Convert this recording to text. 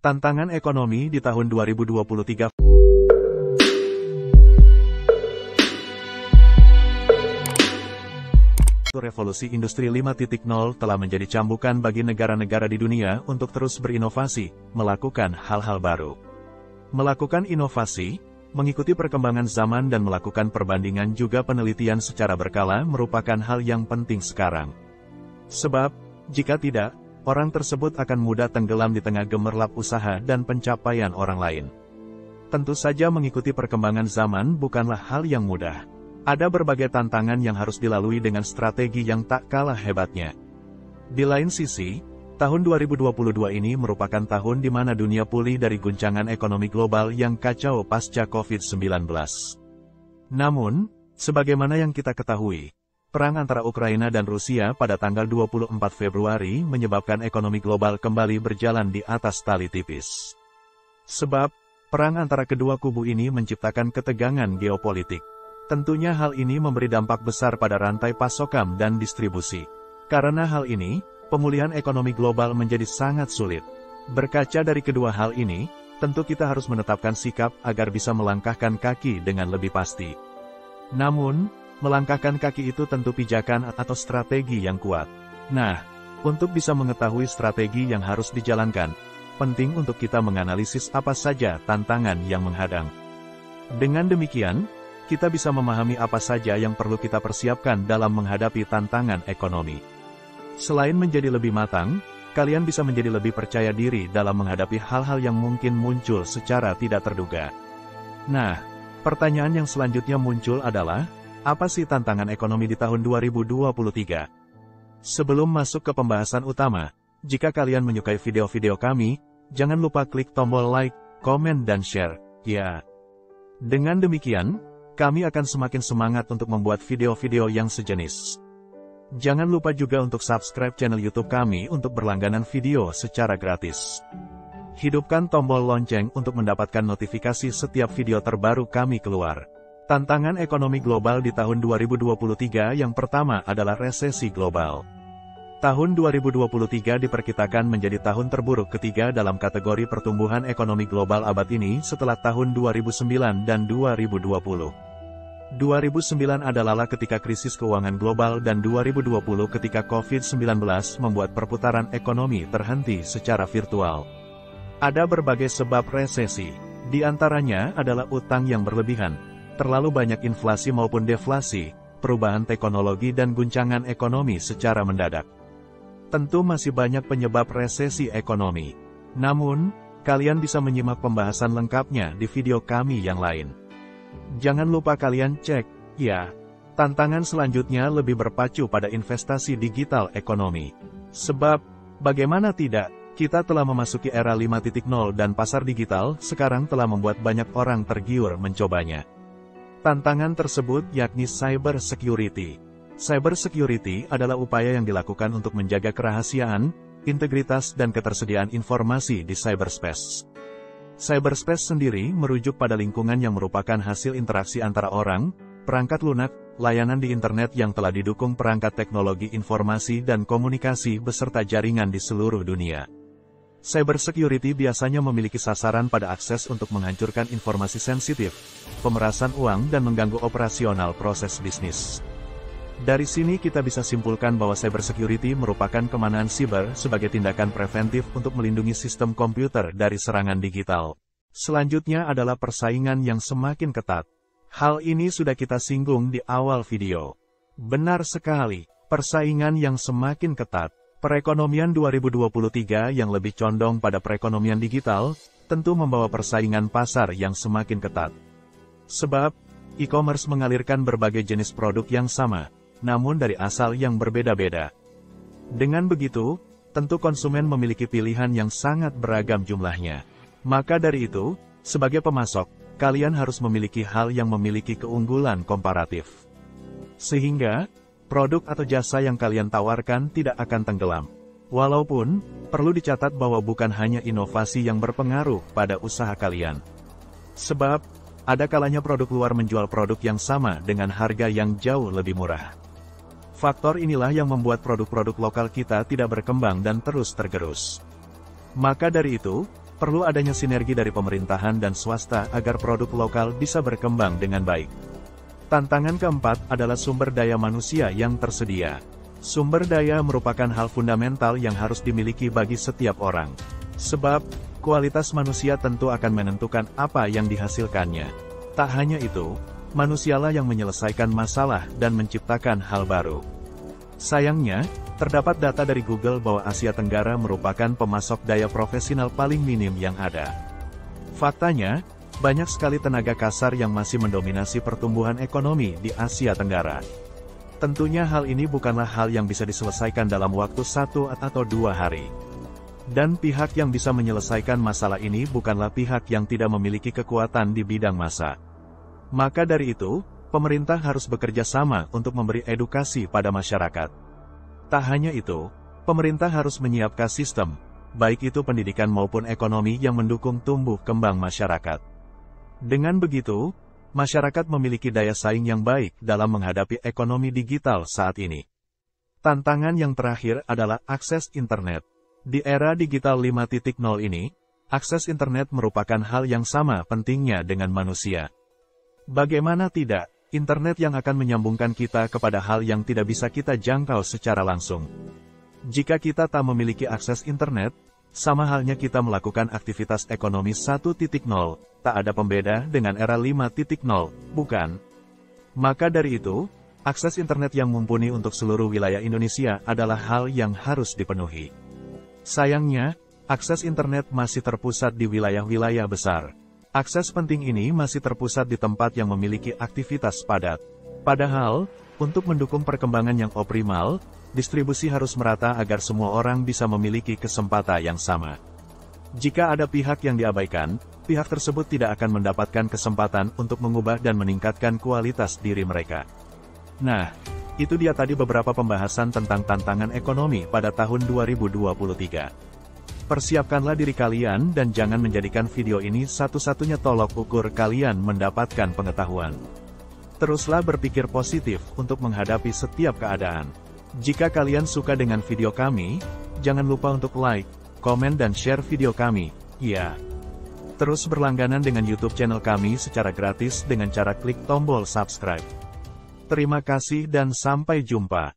Tantangan ekonomi di tahun 2023. Revolusi Industri 5.0 telah menjadi cambukan bagi negara-negara di dunia untuk terus berinovasi, melakukan hal-hal baru. Melakukan inovasi, mengikuti perkembangan zaman dan melakukan perbandingan juga penelitian secara berkala merupakan hal yang penting sekarang. Sebab, jika tidak, orang tersebut akan mudah tenggelam di tengah gemerlap usaha dan pencapaian orang lain. Tentu saja mengikuti perkembangan zaman bukanlah hal yang mudah. Ada berbagai tantangan yang harus dilalui dengan strategi yang tak kalah hebatnya. Di lain sisi, tahun 2022 ini merupakan tahun di mana dunia pulih dari guncangan ekonomi global yang kacau pasca COVID-19. Namun, sebagaimana yang kita ketahui, perang antara Ukraina dan Rusia pada tanggal 24 Februari menyebabkan ekonomi global kembali berjalan di atas tali tipis. Sebab, perang antara kedua kubu ini menciptakan ketegangan geopolitik. Tentunya hal ini memberi dampak besar pada rantai pasokan dan distribusi. Karena hal ini, pemulihan ekonomi global menjadi sangat sulit. Berkaca dari kedua hal ini, tentu kita harus menetapkan sikap agar bisa melangkahkan kaki dengan lebih pasti. Namun, melangkahkan kaki itu tentu pijakan atau strategi yang kuat. Nah, untuk bisa mengetahui strategi yang harus dijalankan, penting untuk kita menganalisis apa saja tantangan yang menghadang. Dengan demikian, kita bisa memahami apa saja yang perlu kita persiapkan dalam menghadapi tantangan ekonomi. Selain menjadi lebih matang, kalian bisa menjadi lebih percaya diri dalam menghadapi hal-hal yang mungkin muncul secara tidak terduga. Nah, pertanyaan yang selanjutnya muncul adalah, apa sih tantangan ekonomi di tahun 2023? Sebelum masuk ke pembahasan utama, jika kalian menyukai video-video kami, jangan lupa klik tombol like, komen dan share, ya. Dengan demikian, kami akan semakin semangat untuk membuat video-video yang sejenis. Jangan lupa juga untuk subscribe channel YouTube kami untuk berlangganan video secara gratis. Hidupkan tombol lonceng untuk mendapatkan notifikasi setiap video terbaru kami keluar. Tantangan ekonomi global di tahun 2023 yang pertama adalah resesi global. Tahun 2023 diperkirakan menjadi tahun terburuk ketiga dalam kategori pertumbuhan ekonomi global abad ini setelah tahun 2009 dan 2020. 2009 adalah ketika krisis keuangan global dan 2020 ketika COVID-19 membuat perputaran ekonomi terhenti secara virtual. Ada berbagai sebab resesi, di antaranya adalah utang yang berlebihan, terlalu banyak inflasi maupun deflasi, perubahan teknologi dan guncangan ekonomi secara mendadak. Tentu masih banyak penyebab resesi ekonomi. Namun, kalian bisa menyimak pembahasan lengkapnya di video kami yang lain. Jangan lupa kalian cek, ya. Tantangan selanjutnya lebih berpacu pada investasi digital ekonomi. Sebab, bagaimana tidak, kita telah memasuki era 5.0 dan pasar digital sekarang telah membuat banyak orang tergiur mencobanya. Tantangan tersebut yakni cyber security. Cyber security adalah upaya yang dilakukan untuk menjaga kerahasiaan, integritas dan ketersediaan informasi di cyberspace. Cyberspace sendiri merujuk pada lingkungan yang merupakan hasil interaksi antara orang, perangkat lunak, layanan di internet yang telah didukung perangkat teknologi informasi dan komunikasi beserta jaringan di seluruh dunia. Cybersecurity biasanya memiliki sasaran pada akses untuk menghancurkan informasi sensitif, pemerasan uang dan mengganggu operasional proses bisnis. Dari sini kita bisa simpulkan bahwa cybersecurity merupakan keamanan siber sebagai tindakan preventif untuk melindungi sistem komputer dari serangan digital. Selanjutnya adalah persaingan yang semakin ketat. Hal ini sudah kita singgung di awal video. Benar sekali, persaingan yang semakin ketat. Perekonomian 2023 yang lebih condong pada perekonomian digital, tentu membawa persaingan pasar yang semakin ketat. Sebab, e-commerce mengalirkan berbagai jenis produk yang sama, namun dari asal yang berbeda-beda. Dengan begitu, tentu konsumen memiliki pilihan yang sangat beragam jumlahnya. Maka dari itu, sebagai pemasok, kalian harus memiliki hal yang memiliki keunggulan komparatif. Sehingga, produk atau jasa yang kalian tawarkan tidak akan tenggelam. Walaupun, perlu dicatat bahwa bukan hanya inovasi yang berpengaruh pada usaha kalian. Sebab, ada kalanya produk luar menjual produk yang sama dengan harga yang jauh lebih murah. Faktor inilah yang membuat produk-produk lokal kita tidak berkembang dan terus tergerus. Maka dari itu, Perlu adanya sinergi dari pemerintahan dan swasta agar produk lokal bisa berkembang dengan baik. Tantangan keempat adalah sumber daya manusia yang tersedia. Sumber daya merupakan hal fundamental yang harus dimiliki bagi setiap orang. Sebab, kualitas manusia tentu akan menentukan apa yang dihasilkannya. Tak hanya itu, manusialah yang menyelesaikan masalah dan menciptakan hal baru. Sayangnya, terdapat data dari Google bahwa Asia Tenggara merupakan pemasok daya profesional paling minim yang ada. Faktanya, banyak sekali tenaga kasar yang masih mendominasi pertumbuhan ekonomi di Asia Tenggara. Tentunya hal ini bukanlah hal yang bisa diselesaikan dalam waktu 1 atau 2 hari. Dan pihak yang bisa menyelesaikan masalah ini bukanlah pihak yang tidak memiliki kekuatan di bidang massa. Maka dari itu, pemerintah harus bekerja sama untuk memberi edukasi pada masyarakat. Tak hanya itu, pemerintah harus menyiapkan sistem, baik itu pendidikan maupun ekonomi yang mendukung tumbuh kembang masyarakat. Dengan begitu, masyarakat memiliki daya saing yang baik dalam menghadapi ekonomi digital saat ini. Tantangan yang terakhir adalah akses internet. Di era digital 5.0 ini, akses internet merupakan hal yang sama pentingnya dengan manusia. Bagaimana tidak? Internet yang akan menyambungkan kita kepada hal yang tidak bisa kita jangkau secara langsung. Jika kita tak memiliki akses internet, sama halnya kita melakukan aktivitas ekonomi 1.0, tak ada pembeda dengan era 5.0, bukan? Maka dari itu, akses internet yang mumpuni untuk seluruh wilayah Indonesia adalah hal yang harus dipenuhi. Sayangnya, akses internet masih terpusat di wilayah-wilayah besar. Akses penting ini masih terpusat di tempat yang memiliki aktivitas padat. Padahal, untuk mendukung perkembangan yang optimal, distribusi harus merata agar semua orang bisa memiliki kesempatan yang sama. Jika ada pihak yang diabaikan, pihak tersebut tidak akan mendapatkan kesempatan untuk mengubah dan meningkatkan kualitas diri mereka. Nah, itu dia tadi beberapa pembahasan tentang tantangan ekonomi pada tahun 2023. Persiapkanlah diri kalian dan jangan menjadikan video ini satu-satunya tolok ukur kalian mendapatkan pengetahuan. Teruslah berpikir positif untuk menghadapi setiap keadaan. Jika kalian suka dengan video kami, jangan lupa untuk like, komen dan share video kami, ya. Terus berlangganan dengan YouTube channel kami secara gratis dengan cara klik tombol subscribe. Terima kasih dan sampai jumpa.